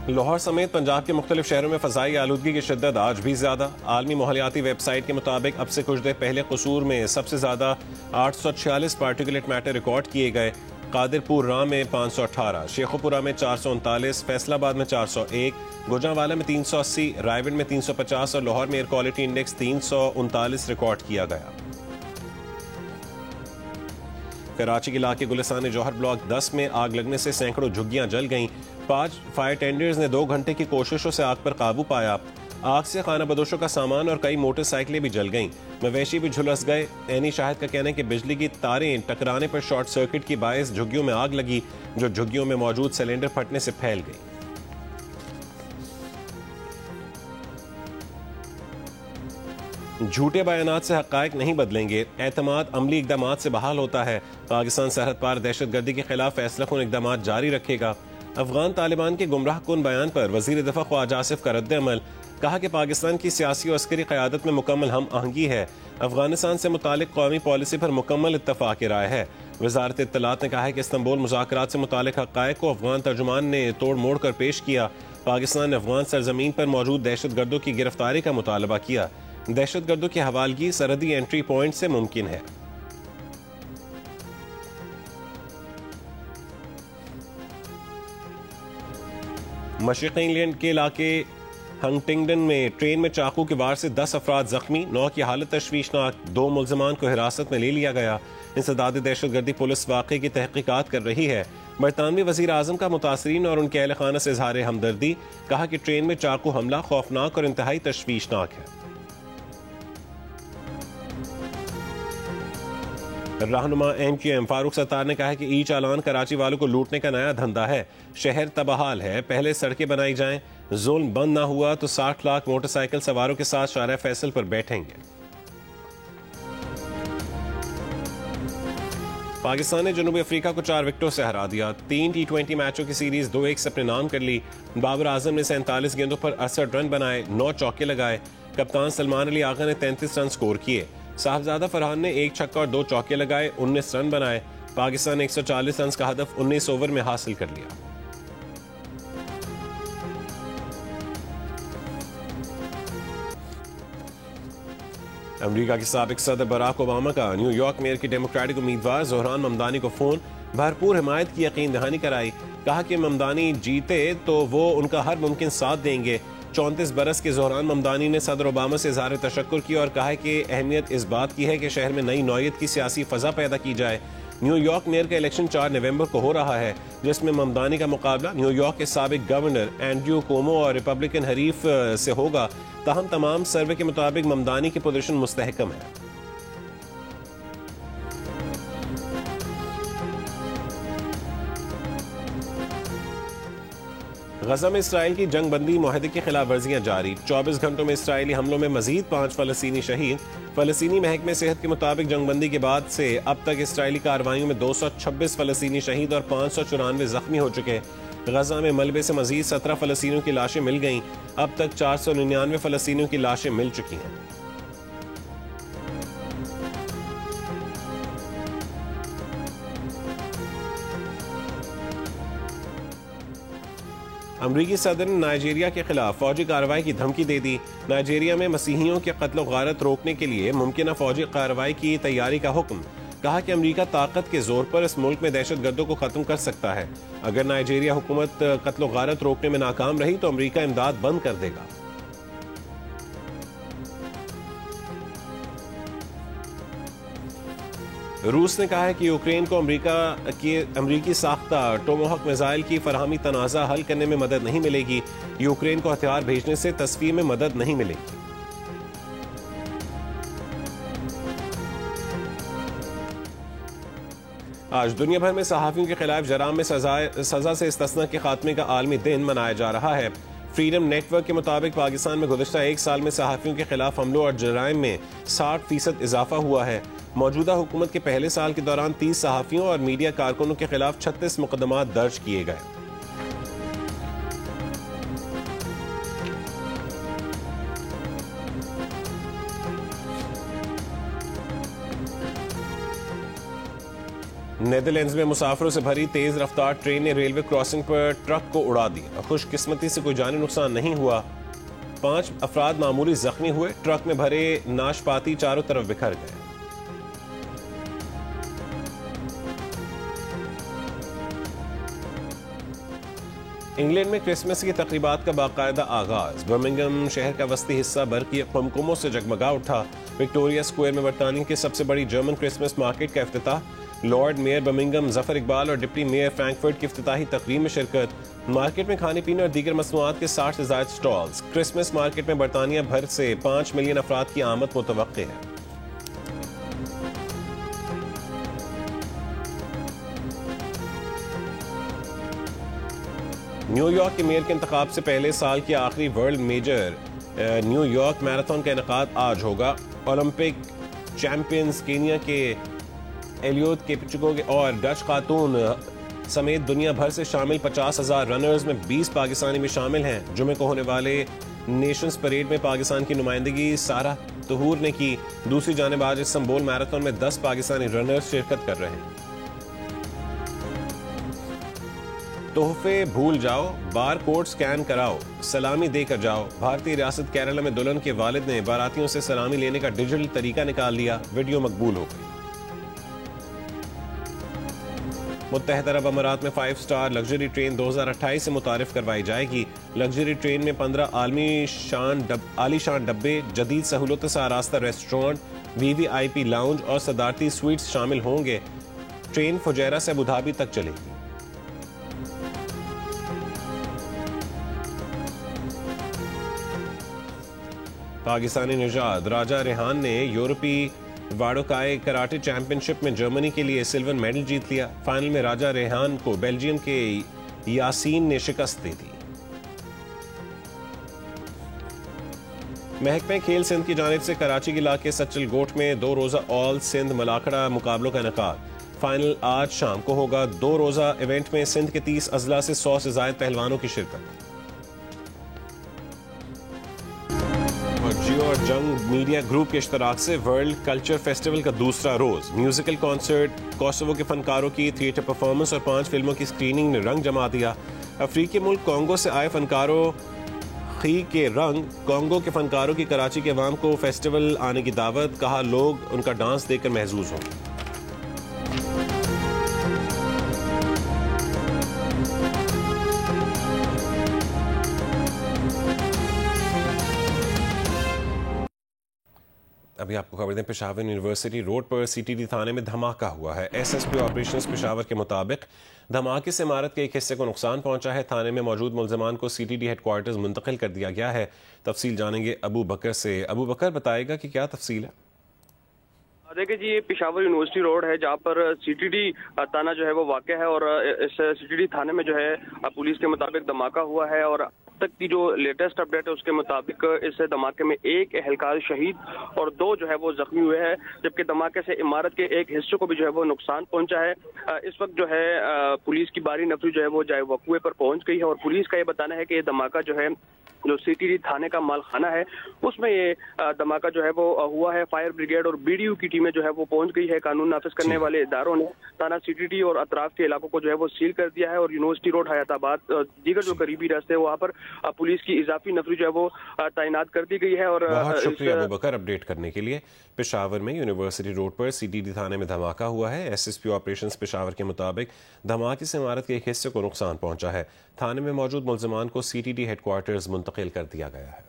लाहौर समेत पंजाब के मुख्तलिफ शहरों में फ़ज़ाई आलूदगी की शिद्दत आज भी ज़्यादा। आलमी माहौलियाती वेबसाइट के मुताबिक अब से कुछ देर पहले कसूर में सबसे ज़्यादा 846 पार्टिकुलेट मैटर रिकॉर्ड किए गए। कादिरपुर राम में 518, शेखोपुरा में 439, फैसलाबाद में 401, गुजरांवाला में 380, रायगढ़ में 350 और लाहौर में एयर क्वालिटी इंडेक्स 339 रिकॉर्ड किया गया। कराची के इलाके गुलिस्तान जौहर ब्लॉक 10 में आग लगने से सैकड़ों झुग्गियां जल गईं। 5 फायर टेंडर्स ने 2 घंटे की कोशिशों से आग पर काबू पाया। आग से खाना बदोशों का सामान और कई मोटरसाइकिलें भी जल गईं। मवेशी भी झुलस गए। एनी शाहिद का कहना है कि बिजली की तारें टकराने पर शॉर्ट सर्किट की बायस झुग्गियों में आग लगी, जो झुग्गियों में मौजूद सिलेंडर फटने से फैल गई। झूठे बयानात से हक़ाइक़ नहीं बदलेंगे, एतमाद अमली इक़दामात से बहाल होता है। पाकिस्तान सरहद पार दहशतगर्दी के खिलाफ फैसलाकुन इक़दामात जारी रखेगा। अफगान तालिबान के गुमराह कुन बयान पर वज़ीर दिफ़ा ख्वाजा आसिफ का रद्द अमल। कहा कि पाकिस्तान की सियासी और अस्करी क़यादत में मुकम्मल हम आहंगी है। अफगानिस्तान से मुतालिक कौमी पॉलिसी पर मुकम्मल इत्तफ़ाक़ राय है। वज़ारत इत्तलात ने कहा है कि इस्तंबुल मुज़ाकरात से मुतालिक हक़ाइक़ को अफगान तर्जुमान ने तोड़ मोड़ कर पेश किया। पाकिस्तान ने अफगान सरजमीन पर मौजूद दहशतगर्दों की गिरफ्तारी का मुतालबा किया। दहशतगर्दों की हवालगी सरहदी एंट्री पॉइंट से मुमकिन है। मशरिक़ी इंग्लैंड के इलाके हंटिंगडन में ट्रेन में चाकू के वार से 10 अफराद जख्मी, 9 की हालत तशवीशनाक। 2 मुल्ज़िमान को हिरासत में ले लिया गया। इंसदाद दहशतगर्दी पुलिस वाक़े की तहकीकात कर रही है। बरतानवी वज़ीर आज़म का मुतासरीन और उनके अहल खाना से इज़हार हमदर्दी। कहा कि ट्रेन में चाकू हमला खौफनाक और इंतहाई तशवीशनाक है। रहनुमा MQM फारूक सत्तार ने कहा है कि ई चालान कराची वालों को लूटने का नया धंधा है। शहर तबाहाल है, पहले सड़कें बनाई जाएं, जुल्म बंद ना हुआ तो 60 लाख मोटरसाइकिल सवारों के साथ शारा फैसल पर बैठेंगे। पाकिस्तान ने जनूबी अफ्रीका को 4 विकेटों से हरा दिया। 3 T20 मैचों की सीरीज 2-1 से अपने नाम कर ली। बाबर आजम ने 47 गेंदों पर 68 रन बनाए, 9 चौके लगाए। कप्तान सलमान अली आगा ने 33 रन स्कोर किए। साहबजादा फरहान ने 1 छक्का और 2 चौके लगाए, 19 रन बनाए। पाकिस्तान ने 140 रन का हदफ 19 ओवर में हासिल कर लिया। अमेरिका के साबिक सदर बराक ओबामा का न्यूयॉर्क मेयर की डेमोक्रेटिक उम्मीदवार जोहरान ममदानी को फोन, भरपूर हिमायत की यकीन दहानी कराई। कहा कि ममदानी जीते तो वो उनका हर मुमकिन साथ देंगे। 34 बरस के जोहरान ममदानी ने सदर ओबामा से इज़हार तशक्कुर की और कहा है कि अहमियत इस बात की है कि शहर में नई नौयत की सियासी फ़ज़ा पैदा की जाए। न्यूयॉर्क मेयर का इलेक्शन 4 नवंबर को हो रहा है, जिसमें ममदानी का मुकाबला न्यूयॉर्क के साबिक गवर्नर एंड्रयू कोमो और रिपब्लिकन हरीफ से होगा। ताहम तमाम सर्वे के मुताबिक ममदानी की पोजीशन मुस्तहकम है। गजा में इसराइल की जंग बंदी मुआहदे की खिलाफ वर्जियां जारी। 24 घंटों में इसराइली हमलों में मजीद 5 फलस्तीनी शहीद। फलस्तीनी महकमे सेहत के मुताबिक जंगबंदी के बाद से अब तक इसराइली कार्रवाइयों में 226 फलस्तीनी शहीद और 594 जख्मी हो चुके। गजा में मलबे से मजीद 17 फलस्तीनियों की लाशें मिल गईं। अब तक 499 फलस्तीनियों की लाशें मिल चुकी हैं। अमरीकी सदर ने नाइजीरिया के खिलाफ फौजी कार्रवाई की धमकी दे दी। नाइजीरिया में मसीहियों के कत्ल गारत रोकने के लिए मुमकिन फौजी कार्रवाई की तैयारी का हुक्म। कहा कि अमरीका ताकत के जोर पर इस मुल्क में दहशतगर्दों को खत्म कर सकता है। अगर नाइजीरिया हुकूमत कत्ल गारत रोकने में नाकाम रही तो अमरीका इमदाद बंद कर देगा। रूस ने कहा है कि यूक्रेन को अमरीकी साख्ता टोमोहक मिसाइल की फराहमी तनाज़ा हल करने में मदद नहीं मिलेगी। यूक्रेन को हथियार भेजने से तस्वीर में मदद नहीं मिलेगी। आज दुनिया भर में सहाफियों के खिलाफ जराम में सजा से इस्तिस्ना के खात्मे का आलमी दिन मनाया जा रहा है। फ्रीडम नेटवर्क के मुताबिक पाकिस्तान में गुज़श्ता 1 साल में सहाफियों के खिलाफ हमलों और जराइम में 60% इजाफा हुआ है। मौजूदा हुकूमत के पहले साल के दौरान 30 सहाफियों और मीडिया कारकुनों के खिलाफ 36 मुकदमात दर्ज किए गए। नेदरलैंड्स में मुसाफिरों से भरी तेज रफ्तार ट्रेन ने रेलवे क्रॉसिंग पर ट्रक को उड़ा दिया। खुशकिस्मती से कोई जानी नुकसान नहीं हुआ। 5 अफराद मामूली जख्मी हुए। ट्रक में भरे नाशपाती चारों तरफ बिखर गए। इंग्लैंड में क्रिसमस की तकरीबात का बाकायदा आगाज। बर्मिंघम शहर का वस्ती हिस्सा बरकी कुमकुमों से जगमगा उठा। विक्टोरिया स्क्वायर में बरतानिया की सबसे बड़ी जर्मन क्रिसमस मार्केट का इफ्तिताह। Lord Mayor Birmingham Zafar Iqbal और डिप्टी मेयर फ्रैंकफर्ट की इफ्तिताही तकरीब में शिरकत। मार्केट में खाने पीने और दीगर मसनूआत के 60 से ज़ायद स्टॉल्स। क्रिसमस मार्केट में बरतानिया भर से 5 मिलियन अफराद की आमद मुतवक्के है। न्यूयॉर्क के मेयर के इंतखाब से पहले साल की आखिरी वर्ल्ड मेजर न्यूयॉर्क मैराथन का इनेकाद आज होगा। ओलंपिक चैंपियंस केनिया के एलियोद केपचुको और डच खातून समेत दुनिया भर से शामिल 50,000 रनर्स में 20 पाकिस्तानी भी शामिल हैं। जुमे को होने वाले नेशंस परेड में पाकिस्तान की नुमाइंदगी सारा तहूर ने की। दूसरी जानिब आज इस्तांबुल मैराथन में 10 पाकिस्तानी रनर्स शिरकत कर रहे हैं। तोहफे भूल जाओ, बार कोड स्कैन कराओ, सलामी देकर जाओ। भारतीय रियासत केरला में दुल्हन के वालिद ने बारातियों से सलामी लेने का डिजिटल तरीका निकाल लिया। वीडियो मकबूल हो गई। मुत्तहदा अरब अमारात में 5 स्टार लग्जरी ट्रेन 2028 से मुतारिफ करवाई जाएगी। लग्जरी ट्रेन में 15 आलीशान डब्बे, जदीद सहूलतों से आरास्ता रेस्टोरेंट, VVIP लाउंज और सदारती स्वीट्स शामिल होंगे। ट्रेन फुजैरा से अबुधाबी तक चलेगी। पाकिस्तानी निजात राजा रेहान ने यूरोपीय वाडोकाई कराटे चैंपियनशिप में जर्मनी के लिए सिल्वर मेडल जीत लिया। फाइनल में राजा रेहान को बेल्जियम के यासीन ने शिकस्त दे दी। महकमे खेल सिंध की जानिब से कराची के इलाके सच्चल गोट में 2 रोजा ऑल सिंध मलाखड़ा मुकाबलों का इनेकाद। फाइनल आज शाम को होगा। 2 रोजा इवेंट में सिंध के 30 अजला से 100 से ज्यादा पहलवानों की शिरकत। जियो और जंग मीडिया ग्रुप के इश्तराक से वर्ल्ड कल्चर फेस्टिवल का दूसरा रोज म्यूजिकल कॉन्सर्ट, कोसोवो के फनकारों की थिएटर परफॉर्मेंस और 5 फिल्मों की स्क्रीनिंग ने रंग जमा दिया। अफ्रीकी मुल्क कॉन्गो से आए फनकारों खी के रंग। कॉन्गो के फनकारों की कराची के अवाम को फेस्टिवल आने की दावत। कहा लोग उनका डांस देखकर महजूज हों। अभी आपको खबर दें, पेशावर यूनिवर्सिटी रोड पर CTD थाने में धमाका हुआ है। SSP ऑपरेशंस पेशावर के मुताबिक धमाके से इमारत के एक हिस्से को नुकसान पहुंचा है। थाने में मौजूद मुल्ज़िमान को CTD हेडक्वार्टर्स मुंतकिल कर दिया गया है। तफसील जानेंगे अबू बकर से। अबू बकर बताएगा कि क्या तफसील है। देखिए जी, ये पेशावर यूनिवर्सिटी रोड है जहाँ पर CTD थाना जो है वो वाक़ है और इस CTD थाने में जो है पुलिस के मुताबिक धमाका हुआ है। और तक की जो लेटेस्ट अपडेट है उसके मुताबिक इस धमाके में 1 एहलकार शहीद और 2 जो है वो जख्मी हुए हैं, जबकि धमाके से इमारत के एक हिस्से को भी जो है वो नुकसान पहुंचा है। इस वक्त जो है पुलिस की बारी नफरी जो है वो जाए वकुए पर पहुंच गई है और पुलिस का ये बताना है कि ये धमाका जो है जो CTD थाने का मालखाना है उसमें ये धमाका जो है वो हुआ है। फायर ब्रिगेड और BDU की टीमें जो है वो पहुंच गई है। कानून नाफिज करने वाले इदारों ने थाना CTD और अतराफ के इलाकों को जो है वो सील कर दिया है और यूनिवर्सिटी रोड, हयाताबाद, दीगर जो करीबी रास्ते हैं वहाँ पर पुलिस की इजाफी नफरी जो है वो तैनात कर दी गई है। और बहुत शुक्रिया अबू बकर अपडेट करने के लिए। पेशावर में यूनिवर्सिटी रोड पर CTD थाने में धमाका हुआ है। SSP ऑपरेशंस पेशावर के मुताबिक धमाके से इमारत के एक हिस्से को नुकसान पहुंचा है। थाने में मौजूद मुल्ज़िमान को CTD हेडक्वार्टर्स मुंतकिल कर दिया गया है।